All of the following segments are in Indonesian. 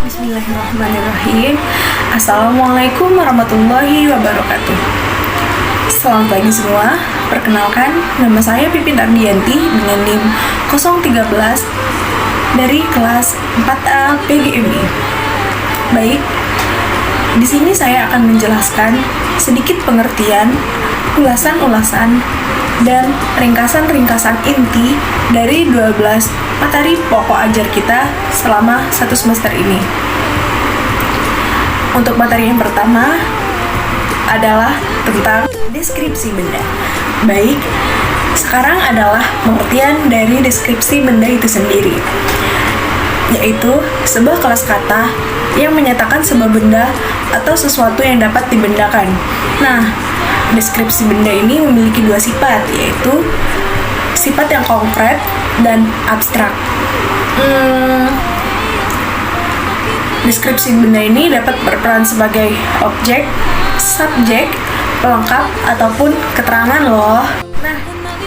Bismillahirrahmanirrahim. Assalamualaikum warahmatullahi wabarakatuh. Selamat pagi semua. Perkenalkan, nama saya Pipin Ardianti dengan NIM 013 dari kelas 4A PGMI. Baik, di sini saya akan menjelaskan sedikit pengertian, ulasan-ulasan, dan ringkasan-ringkasan inti dari 12 materi pokok ajar kita selama satu semester ini. Untuk materi yang pertama adalah tentang deskripsi benda. Baik, sekarang adalah pengertian dari deskripsi benda itu sendiri, yaitu sebuah kelas kata yang menyatakan sebuah benda atau sesuatu yang dapat dibendakan. Nah, deskripsi benda ini memiliki dua sifat, yaitu sifat yang konkret dan abstrak. Deskripsi benda ini dapat berperan sebagai objek, subjek, pelengkap, ataupun keterangan loh. Nah,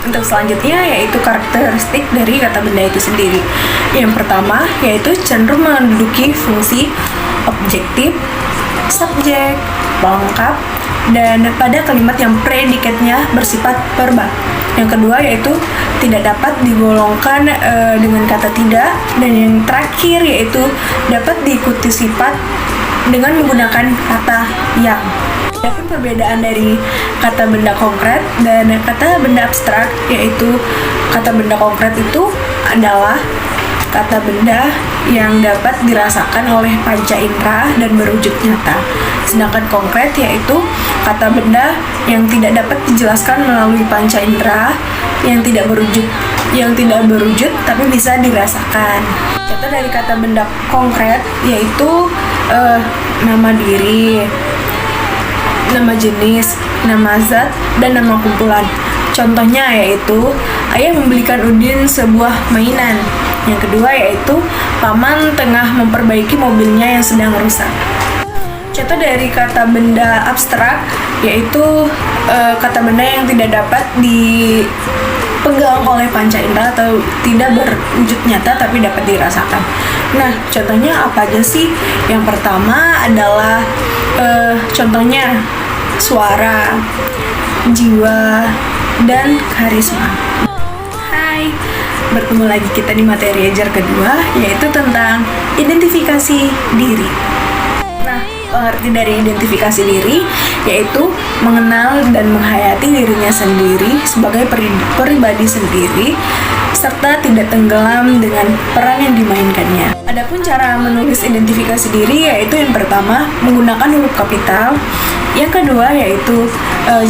untuk selanjutnya yaitu karakteristik dari kata benda itu sendiri. Yang pertama yaitu cenderung menduduki fungsi objektif, subjek, pelengkap, dan pada kalimat yang predikatnya bersifat verba. Yang kedua yaitu tidak dapat digolongkan dengan kata tidak, dan yang terakhir yaitu dapat diikuti sifat dengan menggunakan kata yang. Adapun perbedaan dari kata benda konkret dan kata benda abstrak, yaitu kata benda konkret itu adalah kata benda yang dapat dirasakan oleh panca indera dan berwujud nyata. Sedangkan konkret yaitu kata benda yang tidak dapat dijelaskan melalui panca indera, yang tidak berwujud tapi bisa dirasakan. Contoh dari kata benda konkret yaitu nama diri, nama jenis, nama zat, dan nama kumpulan. Contohnya yaitu ayah membelikan Udin sebuah mainan. Yang kedua yaitu paman tengah memperbaiki mobilnya yang sedang rusak. Contoh dari kata benda abstrak yaitu kata benda yang tidak dapat dipegang oleh panca indera atau tidak berwujud nyata tapi dapat dirasakan. Nah, contohnya apa aja sih? Yang pertama adalah contohnya suara, jiwa, dan karisma. Hai, bertemu lagi kita di materi ajar kedua, yaitu tentang identifikasi diri. Nah, pengertian dari identifikasi diri yaitu mengenal dan menghayati dirinya sendiri sebagai pribadi sendiri, serta tidak tenggelam dengan peran yang dimainkannya. Adapun cara menulis identifikasi diri yaitu yang pertama menggunakan huruf kapital, yang kedua yaitu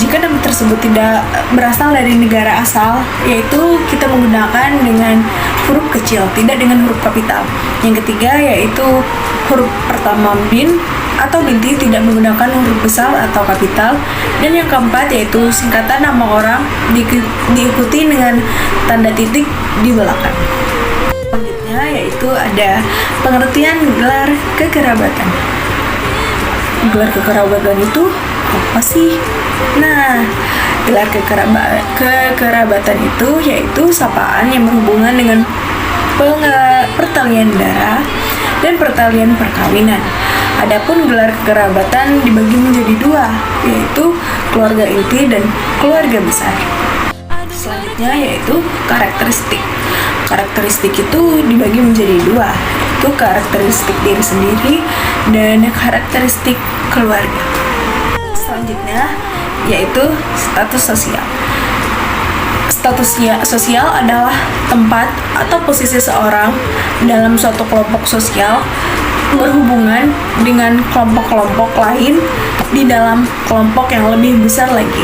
jika nama tersebut tidak berasal dari negara asal, yaitu kita menggunakan dengan huruf kecil, tidak dengan huruf kapital. Yang ketiga yaitu huruf pertama bin atau binti tidak menggunakan huruf besar atau kapital. Dan yang keempat yaitu singkatan nama orang diikuti dengan tanda titik di belakang. Selanjutnya yaitu ada pengertian gelar kekerabatan. Gelar kekerabatan itu apa sih? Nah, gelar kekerabatan itu yaitu sapaan yang berhubungan dengan pertalian darah dan pertalian perkawinan. Adapun gelar kekerabatan dibagi menjadi dua, yaitu keluarga inti dan keluarga besar. Selanjutnya yaitu karakteristik. Karakteristik itu dibagi menjadi dua, yaitu karakteristik diri sendiri dan karakteristik keluarga. Selanjutnya yaitu status sosial. Status sosial adalah tempat atau posisi seorang dalam suatu kelompok sosial berhubungan dengan kelompok-kelompok lain di dalam kelompok yang lebih besar lagi.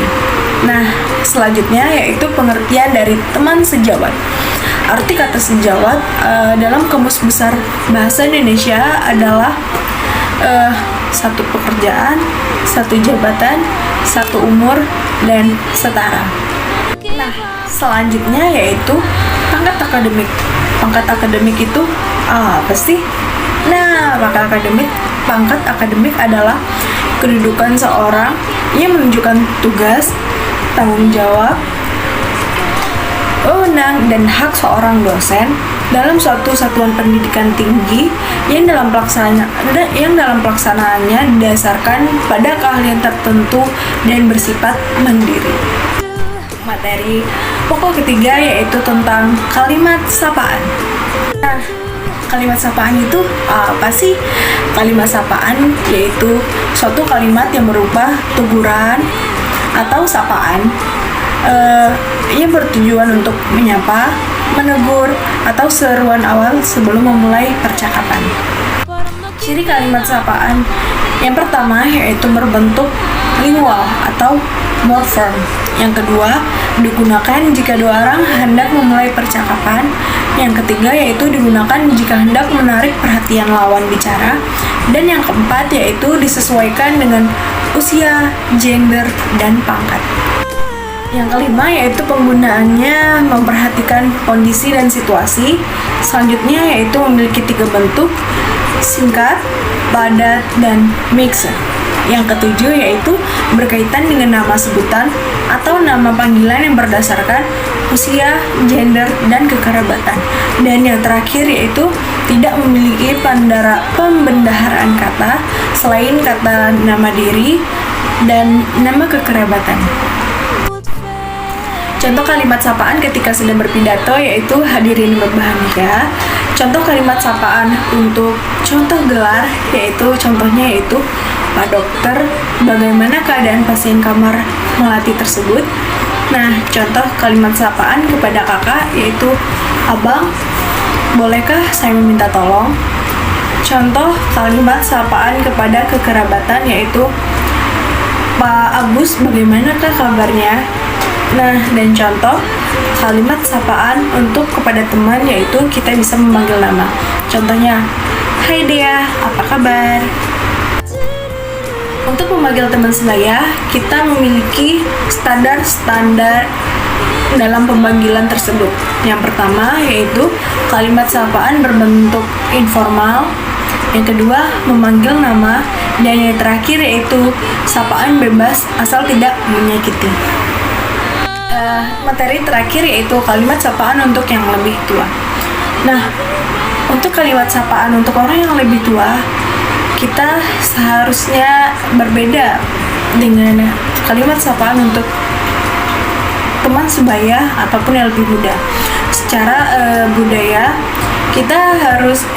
Nah, selanjutnya yaitu pengertian dari teman sejawat. Arti kata sejawat dalam Kamus Besar Bahasa Indonesia adalah satu pekerjaan, satu jabatan, satu umur, dan setara. Nah, selanjutnya yaitu pangkat akademik. Pangkat akademik itu apa sih? Nah, pangkat akademik adalah kedudukan seorang yang menunjukkan tugas, tanggung jawab, wewenang, dan hak seorang dosen dalam suatu satuan pendidikan tinggi yang dalam pelaksanaannya didasarkan pada keahlian tertentu dan bersifat mandiri. Materi pokok ketiga yaitu tentang kalimat sapaan. Nah, kalimat sapaan itu apa sih? Kalimat sapaan yaitu suatu kalimat yang berupa teguran atau sapaan yang bertujuan untuk menyapa, menegur, atau seruan awal sebelum memulai percakapan. Ciri kalimat sapaan yang pertama yaitu berbentuk lingual atau morfem. Yang kedua, digunakan jika dua orang hendak memulai percakapan. Yang ketiga yaitu digunakan jika hendak menarik perhatian lawan bicara. Dan yang keempat yaitu disesuaikan dengan usia, gender, dan pangkat. Yang kelima yaitu penggunaannya memperhatikan kondisi dan situasi. Selanjutnya yaitu memiliki 3 bentuk: singkat, padat, dan mixer. Yang ketujuh yaitu berkaitan dengan nama sebutan atau nama panggilan yang berdasarkan usia, gender, dan kekerabatan. Dan yang terakhir yaitu tidak memiliki pembendaharaan kata selain kata nama diri dan nama kekerabatan. Contoh kalimat sapaan ketika sedang berpidato yaitu hadirin berbahagia. Contoh kalimat sapaan untuk contoh gelar contohnya yaitu Pak Dokter, bagaimana keadaan pasien kamar melati tersebut? Nah, contoh kalimat sapaan kepada kakak yaitu Abang, bolehkah saya meminta tolong? Contoh kalimat sapaan kepada kekerabatan yaitu Pak Agus, bagaimanakah kabarnya? Nah, dan contoh kalimat sapaan untuk kepada teman yaitu kita bisa memanggil nama. Contohnya, Hai Dea, apa kabar? Untuk memanggil teman sebaya, kita memiliki standar dalam pemanggilan tersebut. Yang pertama yaitu kalimat sapaan berbentuk informal. Yang kedua, memanggil nama. Dan yang terakhir yaitu sapaan bebas asal tidak menyakiti. Materi terakhir yaitu kalimat sapaan untuk yang lebih tua. Nah, untuk kalimat sapaan untuk orang yang lebih tua, kita seharusnya berbeda dengan kalimat sapaan untuk teman sebaya ataupun yang lebih muda. Secara budaya, kita harus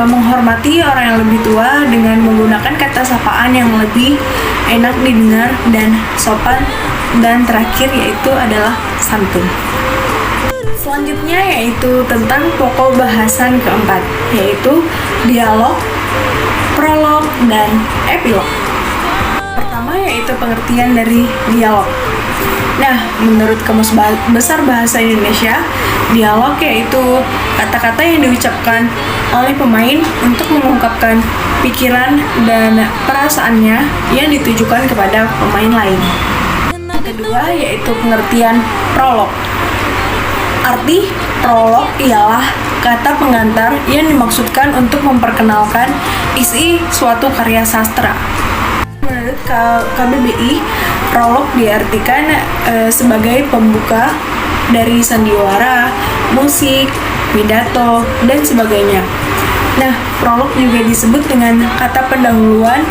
menghormati orang yang lebih tua dengan menggunakan kata sapaan yang lebih enak didengar dan sopan. Dan terakhir yaitu adalah santun. Selanjutnya yaitu tentang pokok bahasan keempat, yaitu dialog, prolog, dan epilog. Pertama yaitu pengertian dari dialog. Nah, menurut Kamus Besar Bahasa Indonesia, dialog yaitu kata-kata yang diucapkan oleh pemain untuk mengungkapkan pikiran dan perasaannya yang ditujukan kepada pemain lain. Kedua yaitu pengertian prolog. Arti prolog ialah kata pengantar yang dimaksudkan untuk memperkenalkan isi suatu karya sastra. Menurut KBBI, prolog diartikan sebagai pembuka dari sandiwara, musik, pidato, dan sebagainya. Nah, prolog juga disebut dengan kata pendahuluan,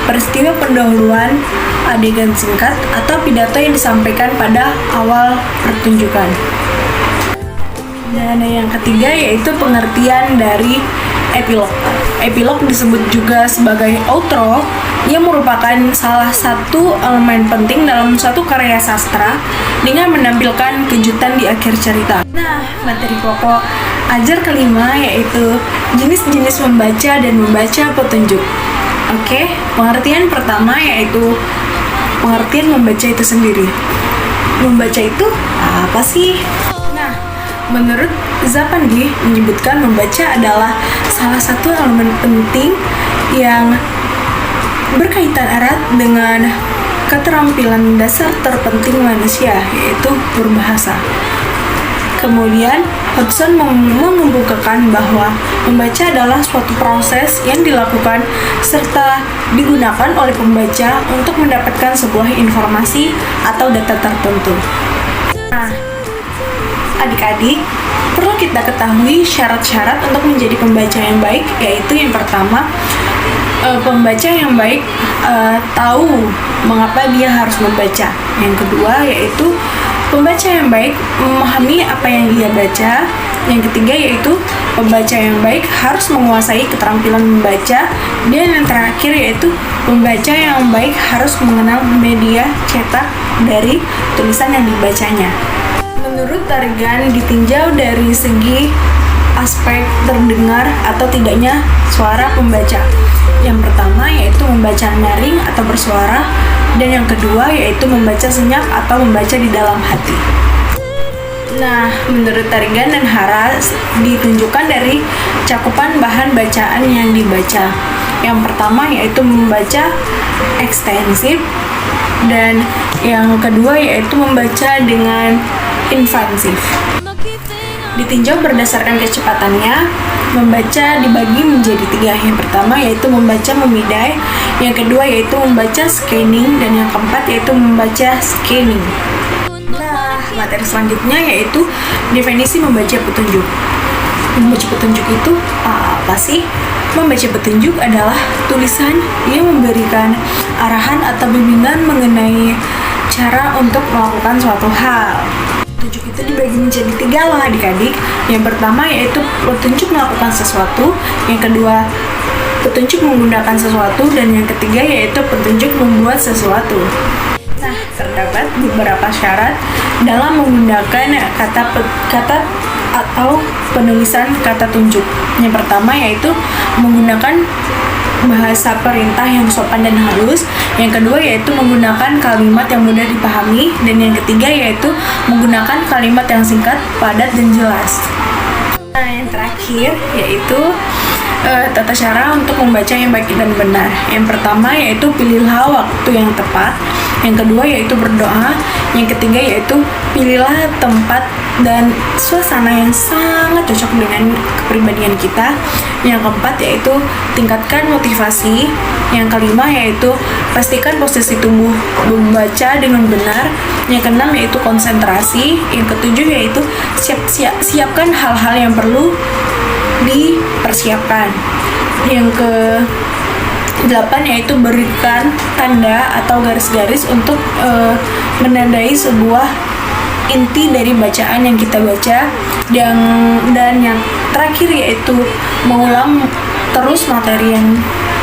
peristiwa pendahuluan, adegan singkat, atau pidato yang disampaikan pada awal pertunjukan. Dan yang ketiga yaitu pengertian dari epilog. Epilog disebut juga sebagai outro yang merupakan salah satu elemen penting dalam suatu karya sastra dengan menampilkan kejutan di akhir cerita. Nah, materi pokok ajar kelima yaitu jenis-jenis membaca dan membaca petunjuk. Oke, pengertian pertama yaitu pengertian membaca itu sendiri. Membaca itu apa sih? Nah, menurut Zapandi menyebutkan membaca adalah salah satu elemen penting yang berkaitan erat dengan keterampilan dasar terpenting manusia, yaitu berbahasa. Kemudian, Hodgson mengemukakan bahwa membaca adalah suatu proses yang dilakukan serta digunakan oleh pembaca untuk mendapatkan sebuah informasi atau data tertentu. Nah, adik-adik, Perlu kita ketahui syarat-syarat untuk menjadi pembaca yang baik, yaitu yang pertama, pembaca yang baik tahu mengapa dia harus membaca. Yang kedua yaitu pembaca yang baik memahami apa yang dia baca. Yang ketiga yaitu pembaca yang baik harus menguasai keterampilan membaca. Dan yang terakhir yaitu pembaca yang baik harus mengenal media cetak dari tulisan yang dibacanya. Menurut Targan, ditinjau dari segi aspek terdengar atau tidaknya suara pembaca. Yang pertama yaitu membaca nyaring atau bersuara, dan yang kedua yaitu membaca senyap atau membaca di dalam hati. Nah, menurut Targan dan Hara ditunjukkan dari cakupan bahan bacaan yang dibaca. Yang pertama yaitu membaca ekstensif, dan yang kedua yaitu membaca dengan invasif. Ditinjau berdasarkan kecepatannya, membaca dibagi menjadi 3. Yang pertama yaitu membaca memidai, yang kedua yaitu membaca scanning, dan yang keempat yaitu membaca scanning. Nah, materi selanjutnya yaitu definisi membaca petunjuk. Membaca petunjuk itu apa sih? Membaca petunjuk adalah tulisan yang memberikan arahan atau bimbingan mengenai cara untuk melakukan suatu hal. Petunjuk itu dibagi menjadi 3 loh adik-adik. Yang pertama yaitu petunjuk melakukan sesuatu, yang kedua petunjuk menggunakan sesuatu, dan yang ketiga yaitu petunjuk membuat sesuatu. Nah, terdapat beberapa syarat dalam menggunakan kata atau penulisan kata tunjuk. Yang pertama yaitu menggunakan bahasa perintah yang sopan dan halus. Yang kedua yaitu menggunakan kalimat yang mudah dipahami, dan yang ketiga yaitu menggunakan kalimat yang singkat, padat, dan jelas. Nah, yang terakhir yaitu tata cara untuk membaca yang baik dan benar. Yang pertama yaitu pilihlah waktu yang tepat. Yang kedua yaitu berdoa. Yang ketiga yaitu pilihlah tempat dan suasana yang sangat cocok dengan kepribadian kita. Yang keempat yaitu tingkatkan motivasi. Yang kelima yaitu pastikan posisi tubuh membaca dengan benar. Yang keenam yaitu konsentrasi. Yang ketujuh yaitu siapkan hal-hal yang perlu dipersiapkan. Yang ke-8 yaitu berikan tanda atau garis-garis untuk menandai sebuah inti dari bacaan yang kita baca. Dan yang terakhir yaitu mengulang terus materi yang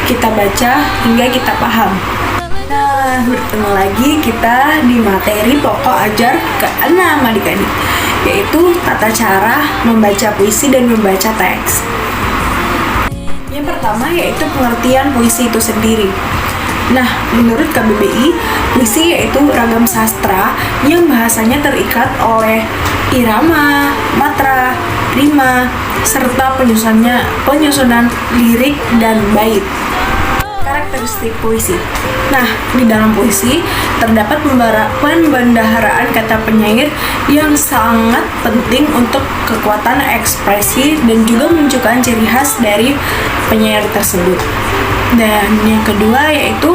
kita baca hingga kita paham. Nah, bertemu lagi kita di materi pokok ajar ke-6 adik-adik, yaitu tata cara membaca puisi dan membaca teks. Yang pertama yaitu pengertian puisi itu sendiri. Nah, menurut KBBI, puisi yaitu ragam sastra yang bahasanya terikat oleh irama, matra, rima, serta penyusunan lirik dan bait. Karakteristik puisi. Nah, di dalam puisi terdapat pembendaharaan kata penyair yang sangat penting untuk kekuatan ekspresi dan juga menunjukkan ciri khas dari penyair tersebut. Dan yang kedua yaitu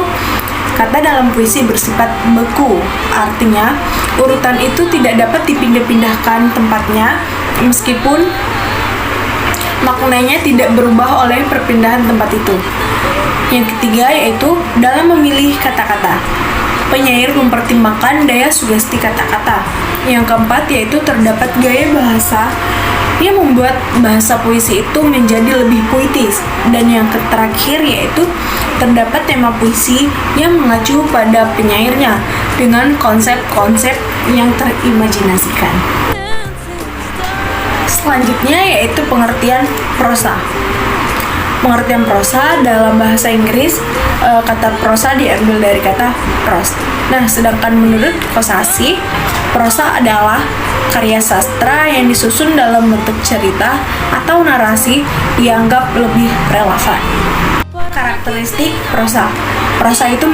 kata dalam puisi bersifat beku. Artinya, urutan itu tidak dapat dipindah-pindahkan tempatnya meskipun maknanya tidak berubah oleh perpindahan tempat itu. Yang ketiga yaitu dalam memilih kata-kata. Penyair mempertimbangkan daya sugesti kata-kata. Yang keempat yaitu terdapat gaya bahasa yang membuat bahasa puisi itu menjadi lebih puitis. Dan yang terakhir yaitu terdapat tema puisi yang mengacu pada penyairnya dengan konsep-konsep yang terimajinasikan. Selanjutnya yaitu pengertian prosa. Pengertian prosa dalam bahasa Inggris, kata prosa diambil dari kata prose. Nah, sedangkan menurut Kosasih, prosa adalah karya sastra yang disusun dalam bentuk cerita atau narasi dianggap lebih relevan. Karakteristik prosa. Prosa itu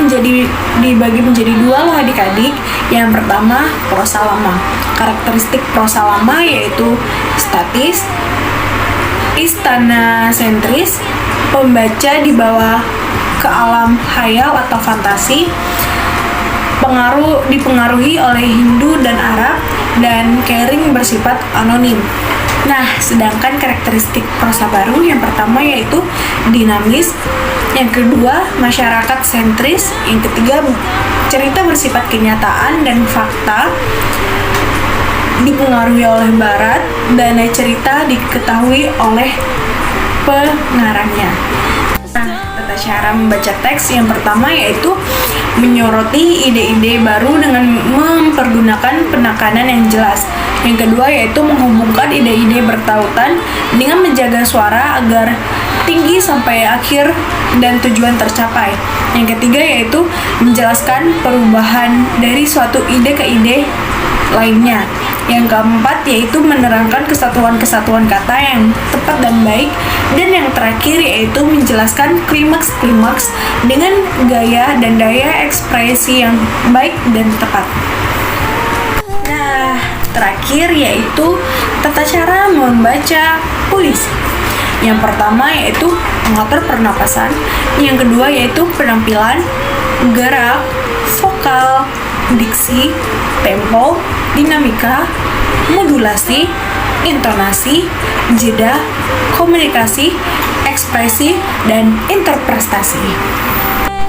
dibagi menjadi 2 loh adik-adik. Yang pertama, prosa lama. Karakteristik prosa lama yaitu statis, istana sentris, pembaca dibawa ke alam khayal atau fantasi, dipengaruhi oleh Hindu dan Arab, dan caring bersifat anonim. Nah, sedangkan karakteristik prosa baru yang pertama yaitu dinamis, yang kedua masyarakat sentris, yang ketiga cerita bersifat kenyataan dan fakta, dipengaruhi oleh barat, dan cerita diketahui oleh pengarangnya. Nah, tata cara membaca teks yang pertama yaitu menyoroti ide-ide baru dengan mempergunakan penekanan yang jelas. Yang kedua yaitu menghubungkan ide-ide bertautan dengan menjaga suara agar tinggi sampai akhir dan tujuan tercapai. Yang ketiga yaitu menjelaskan perubahan dari suatu ide ke ide lainnya. Yang keempat yaitu menerangkan kesatuan-kesatuan kata yang tepat dan baik. Dan yang terakhir yaitu menjelaskan klimaks-klimaks dengan gaya dan daya ekspresi yang baik dan tepat. Nah, terakhir yaitu tata cara membaca puisi. Yang pertama yaitu mengatur pernapasan, yang kedua yaitu penampilan, gerak, vokal, diksi, tempo, dinamika, modulasi, intonasi, jeda, komunikasi, ekspresi, dan interpretasi.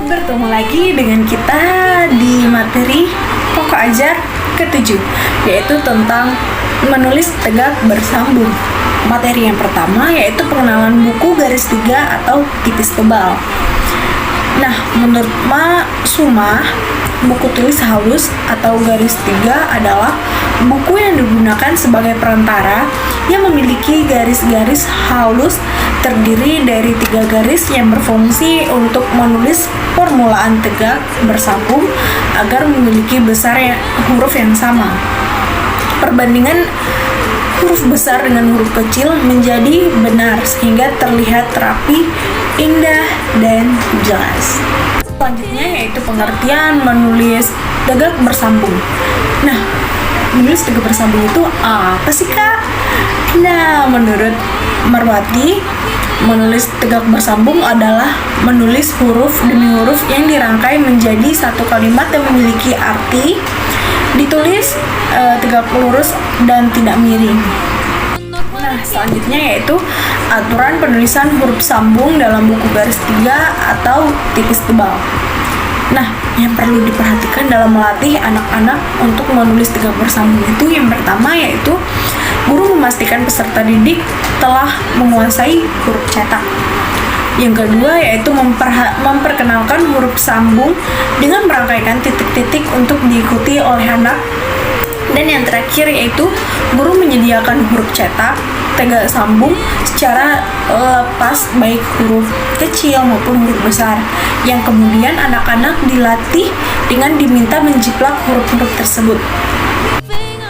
Bertemu lagi dengan kita di materi pokok ajar ke-7, yaitu tentang menulis tegak bersambung. Materi yang pertama yaitu pengenalan buku garis tiga atau tipis tebal. Nah, menurut Ma Suma, buku tulis halus atau garis tiga adalah buku yang digunakan sebagai perantara yang memiliki garis-garis halus terdiri dari 3 garis yang berfungsi untuk menulis permulaan tegak bersambung agar memiliki besar huruf yang sama. Perbandingan huruf besar dengan huruf kecil menjadi benar sehingga terlihat rapi, indah, dan jelas. Selanjutnya yaitu pengertian menulis tegak bersambung. Nah, menulis tegak bersambung itu apa sih, Kak? Nah, menurut Marwati, menulis tegak bersambung adalah menulis huruf demi huruf yang dirangkai menjadi satu kalimat yang memiliki arti, ditulis tegak lurus dan tidak miring. Nah, selanjutnya yaitu aturan penulisan huruf sambung dalam buku garis tiga atau tipis tebal. Nah, yang perlu diperhatikan dalam melatih anak-anak untuk menulis tegak bersambung itu yang pertama yaitu guru memastikan peserta didik telah menguasai huruf cetak. Yang kedua yaitu memperkenalkan huruf sambung dengan merangkaikan titik-titik untuk diikuti oleh anak. Dan yang terakhir yaitu guru menyediakan huruf cetak tegak sambung secara lepas baik huruf kecil maupun huruf besar, yang kemudian anak-anak dilatih dengan diminta menjiplak huruf-huruf tersebut.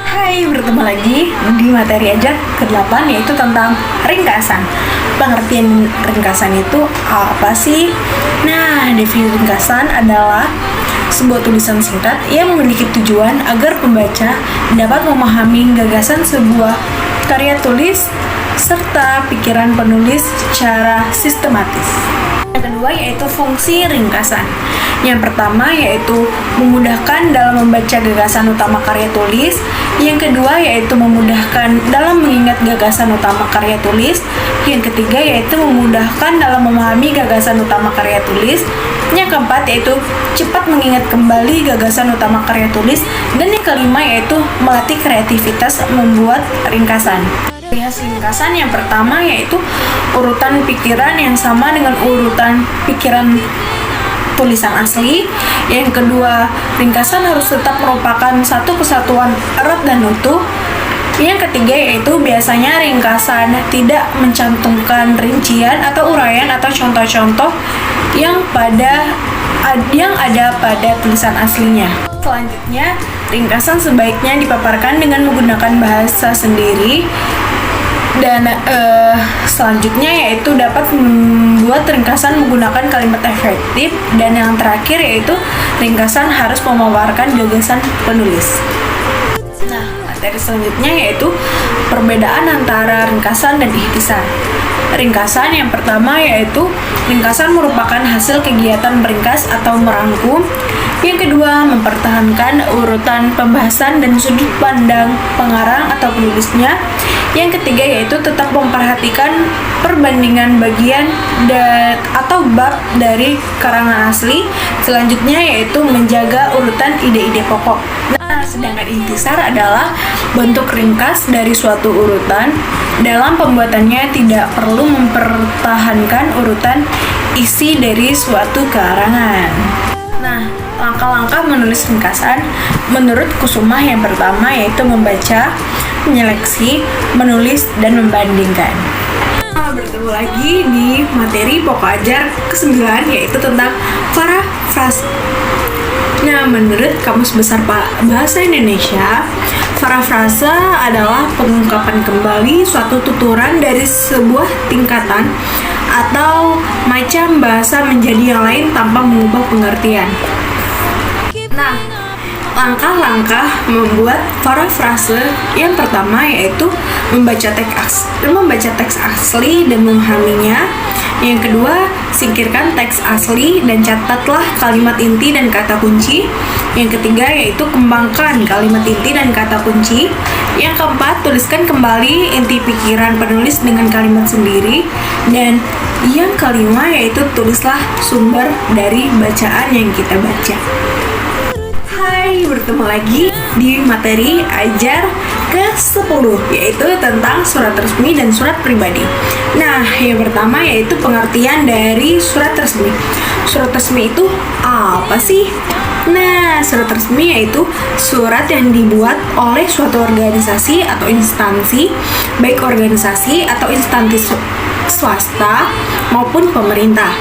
Hai, bertemu lagi di materi ajar ke-8 yaitu tentang ringkasan. Pengertian ringkasan itu apa sih? Nah, definisi ringkasan adalah sebuah tulisan singkat yang memiliki tujuan agar pembaca dapat memahami gagasan sebuah karya tulis serta pikiran penulis secara sistematis. Yang kedua yaitu fungsi ringkasan. Yang pertama yaitu memudahkan dalam membaca gagasan utama karya tulis. Yang kedua yaitu memudahkan dalam mengingat gagasan utama karya tulis. Yang ketiga yaitu memudahkan dalam memahami gagasan utama karya tulis. Yang keempat yaitu cepat mengingat kembali gagasan utama karya tulis. Dan yang kelima yaitu melatih kreativitas membuat ringkasan. Rias ringkasan yang pertama yaitu urutan pikiran yang sama dengan urutan pikiran tulisan asli. Yang kedua, ringkasan harus tetap merupakan satu kesatuan erat dan utuh. Yang ketiga yaitu biasanya ringkasan tidak mencantumkan rincian atau uraian atau contoh-contoh yang ada pada tulisan aslinya. Selanjutnya, ringkasan sebaiknya dipaparkan dengan menggunakan bahasa sendiri. Dan selanjutnya yaitu dapat membuat ringkasan menggunakan kalimat efektif. Dan yang terakhir yaitu ringkasan harus memaparkan gagasan penulis. Nah, materi selanjutnya yaitu perbedaan antara ringkasan dan ikhtisar. Ringkasan yang pertama yaitu ringkasan merupakan hasil kegiatan meringkas atau merangkum. Yang kedua, mempertahankan urutan pembahasan dan sudut pandang pengarang atau penulisnya. Yang ketiga yaitu tetap memperhatikan perbandingan bagian atau bab dari karangan asli. Selanjutnya yaitu menjaga urutan ide-ide pokok. Nah, sedangkan intisar adalah bentuk ringkas dari suatu urutan. Dalam pembuatannya tidak perlu mempertahankan urutan isi dari suatu karangan. Nah, langkah-langkah menulis ringkasan menurut Kusumah yang pertama yaitu membaca, menyeleksi, menulis, dan membandingkan. Bertemu lagi di materi pokok ajar ke-9 yaitu tentang parafrase. Nah, menurut Kamus Besar Bahasa Indonesia, parafrase adalah pengungkapan kembali suatu tuturan dari sebuah tingkatan atau macam bahasa menjadi yang lain tanpa mengubah pengertian. Nah, langkah-langkah membuat parafrase yang pertama yaitu membaca teks asli dan memahaminya. Yang kedua, singkirkan teks asli dan catatlah kalimat inti dan kata kunci. Yang ketiga yaitu kembangkan kalimat inti dan kata kunci. Yang keempat, tuliskan kembali inti pikiran penulis dengan kalimat sendiri. Dan yang kelima yaitu tulislah sumber dari bacaan yang kita baca. Hai, bertemu lagi di materi ajar ke-10 yaitu tentang surat resmi dan surat pribadi. Nah, yang pertama yaitu pengertian dari surat resmi. Surat resmi itu apa sih? Nah, surat resmi yaitu surat yang dibuat oleh suatu organisasi atau instansi, baik organisasi atau instansi swasta maupun pemerintah.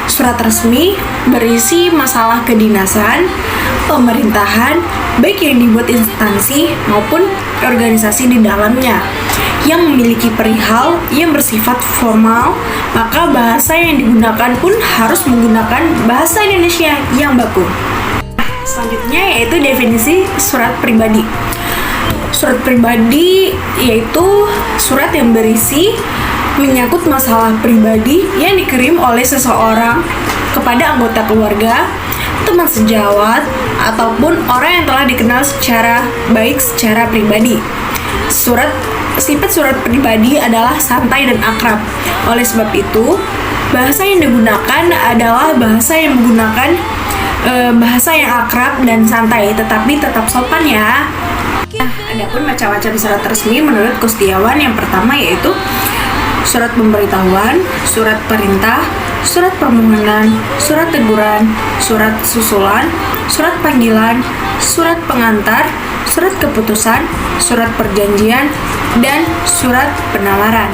Surat resmi berisi masalah kedinasan, pemerintahan, baik yang dibuat instansi maupun organisasi di dalamnya, yang memiliki perihal yang bersifat formal, maka bahasa yang digunakan pun harus menggunakan bahasa Indonesia yang baku. Selanjutnya yaitu definisi surat pribadi. Surat pribadi yaitu surat yang berisi menyangkut masalah pribadi yang dikirim oleh seseorang kepada anggota keluarga, teman sejawat, ataupun orang yang telah dikenal secara baik secara pribadi. Sifat surat pribadi adalah santai dan akrab. Oleh sebab itu, bahasa yang digunakan adalah bahasa yang menggunakan bahasa yang akrab dan santai, tetapi tetap sopan ya. Nah, adapun macam-macam surat resmi menurut Kustiawan yang pertama yaitu surat pemberitahuan, surat perintah, surat permohonan, surat teguran, surat susulan, surat panggilan, surat pengantar, surat keputusan, surat perjanjian, dan surat penawaran.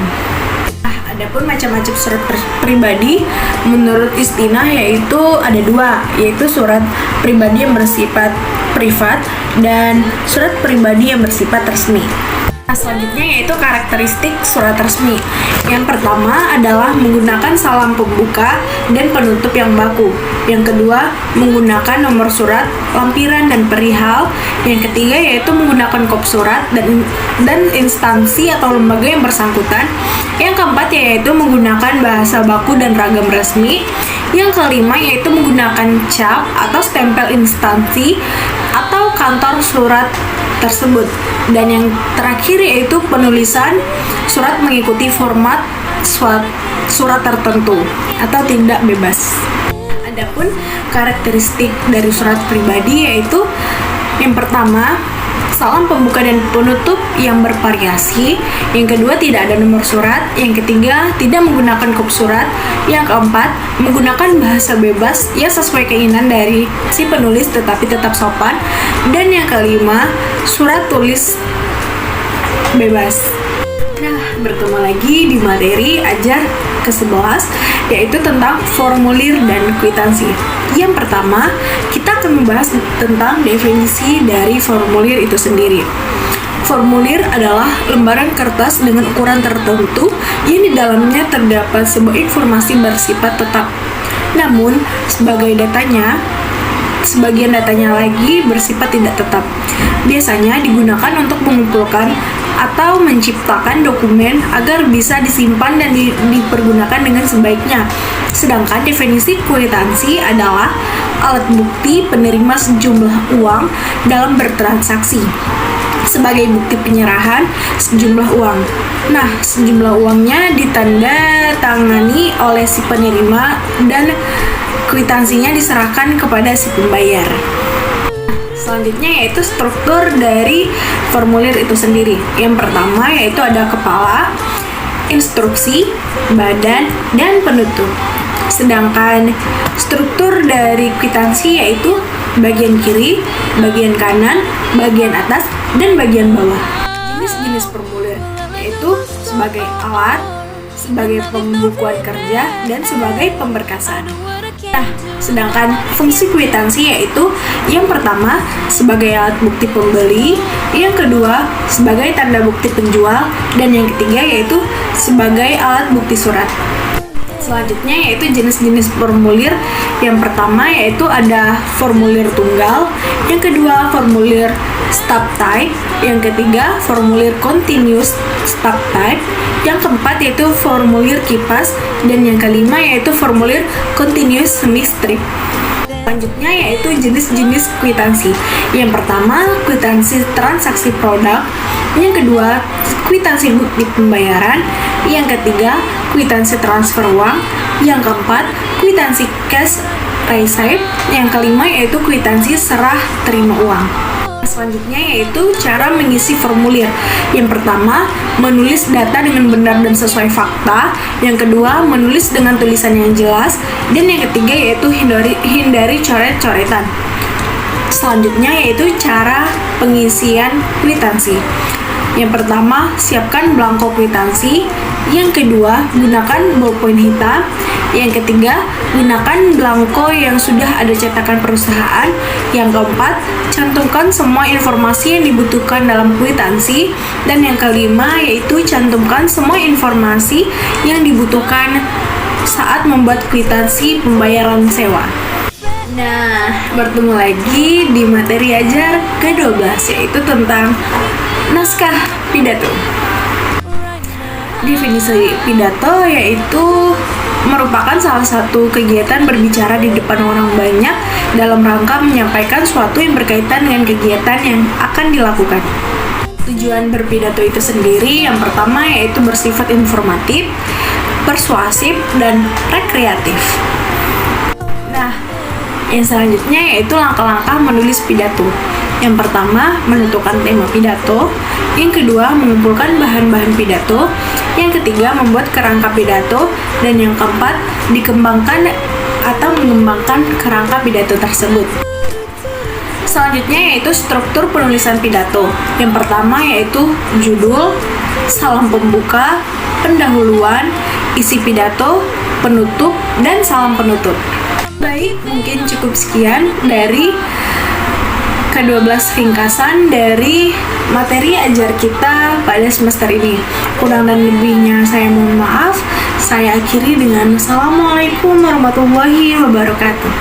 Adapun macam-macam surat pribadi menurut Istinah yaitu ada dua, yaitu surat pribadi yang bersifat privat dan surat pribadi yang bersifat resmi. Nah, selanjutnya yaitu karakteristik surat resmi. Yang pertama adalah menggunakan salam pembuka dan penutup yang baku. Yang kedua, menggunakan nomor surat, lampiran, dan perihal. Yang ketiga yaitu menggunakan kop surat dan instansi atau lembaga yang bersangkutan. Yang keempat yaitu menggunakan bahasa baku dan ragam resmi. Yang kelima yaitu menggunakan cap atau stempel instansi atau kantor surat tersebut. Dan yang terakhir yaitu penulisan surat mengikuti format surat tertentu atau tidak bebas. Adapun karakteristik dari surat pribadi yaitu yang pertama, salam pembuka dan penutup yang bervariasi. Yang kedua, tidak ada nomor surat. Yang ketiga, tidak menggunakan kop surat. Yang keempat, menggunakan bahasa bebas yang sesuai keinginan dari si penulis tetapi tetap sopan. Dan yang kelima, surat tulis bebas. Nah, bertemu lagi di materi ajar ke-11 yaitu tentang formulir dan kwitansi. Yang pertama, kita akan membahas tentang definisi dari formulir itu sendiri. Formulir adalah lembaran kertas dengan ukuran tertentu yang di dalamnya terdapat sebuah informasi bersifat tetap. Namun, sebagian datanya lagi bersifat tidak tetap. Biasanya digunakan untuk mengumpulkan atau menciptakan dokumen agar bisa disimpan dan dipergunakan dengan sebaiknya. Sedangkan definisi kwitansi adalah alat bukti penerima sejumlah uang dalam bertransaksi. sebagai bukti penyerahan sejumlah uang. Nah, sejumlah uangnya ditandatangani oleh si penerima dan kwitansinya diserahkan kepada si pembayar. Selanjutnya yaitu struktur dari formulir itu sendiri. Yang pertama yaitu ada kepala, instruksi, badan, dan penutup. Sedangkan struktur dari kwitansi yaitu bagian kiri, bagian kanan, bagian atas, dan bagian bawah. Jenis-jenis formulir yaitu sebagai alat, sebagai pembukuan kerja, dan sebagai pemberkasan. Nah, sedangkan fungsi kwitansi yaitu yang pertama sebagai alat bukti pembeli, yang kedua sebagai tanda bukti penjual, dan yang ketiga yaitu sebagai alat bukti surat. Selanjutnya yaitu jenis-jenis formulir. Yang pertama yaitu ada formulir tunggal, yang kedua formulir stub type, yang ketiga formulir continuous stub type, yang keempat yaitu formulir kipas, dan yang kelima yaitu formulir continuous semi-strip. Selanjutnya yaitu jenis-jenis kwitansi. Yang pertama, kwitansi transaksi produk, yang kedua, kwitansi bukti pembayaran, yang ketiga, kwitansi transfer uang, yang keempat, kwitansi cash receipt, yang kelima yaitu kwitansi serah terima uang. Selanjutnya yaitu cara mengisi formulir. Yang pertama, menulis data dengan benar dan sesuai fakta. Yang kedua, menulis dengan tulisan yang jelas. Dan yang ketiga yaitu hindari coret-coretan. Selanjutnya yaitu cara pengisian kwitansi. Yang pertama, siapkan belangko kwitansi. Yang kedua, gunakan ballpoint hitam. Yang ketiga, gunakan belangko yang sudah ada cetakan perusahaan. Yang keempat, cantumkan semua informasi yang dibutuhkan dalam kwitansi. Dan yang kelima, yaitu cantumkan semua informasi yang dibutuhkan saat membuat kwitansi pembayaran sewa. Nah, bertemu lagi di materi ajar ke-12, yaitu tentang naskah pidato. Definisi pidato yaitu merupakan salah satu kegiatan berbicara di depan orang banyak dalam rangka menyampaikan sesuatu yang berkaitan dengan kegiatan yang akan dilakukan. Tujuan berpidato itu sendiri yang pertama yaitu bersifat informatif, persuasif, dan rekreatif. Nah, yang selanjutnya yaitu langkah-langkah menulis pidato. Yang pertama, menentukan tema pidato. Yang kedua, mengumpulkan bahan-bahan pidato. Yang ketiga, membuat kerangka pidato. Dan yang keempat, dikembangkan atau mengembangkan kerangka pidato tersebut. Selanjutnya yaitu struktur penulisan pidato. Yang pertama yaitu judul, salam pembuka, pendahuluan, isi pidato, penutup, dan salam penutup. Baik, mungkin cukup sekian dari ke-12 ringkasan dari materi ajar kita pada semester ini. Kurang dan lebihnya saya mohon maaf. Saya akhiri dengan Assalamualaikum warahmatullahi wabarakatuh.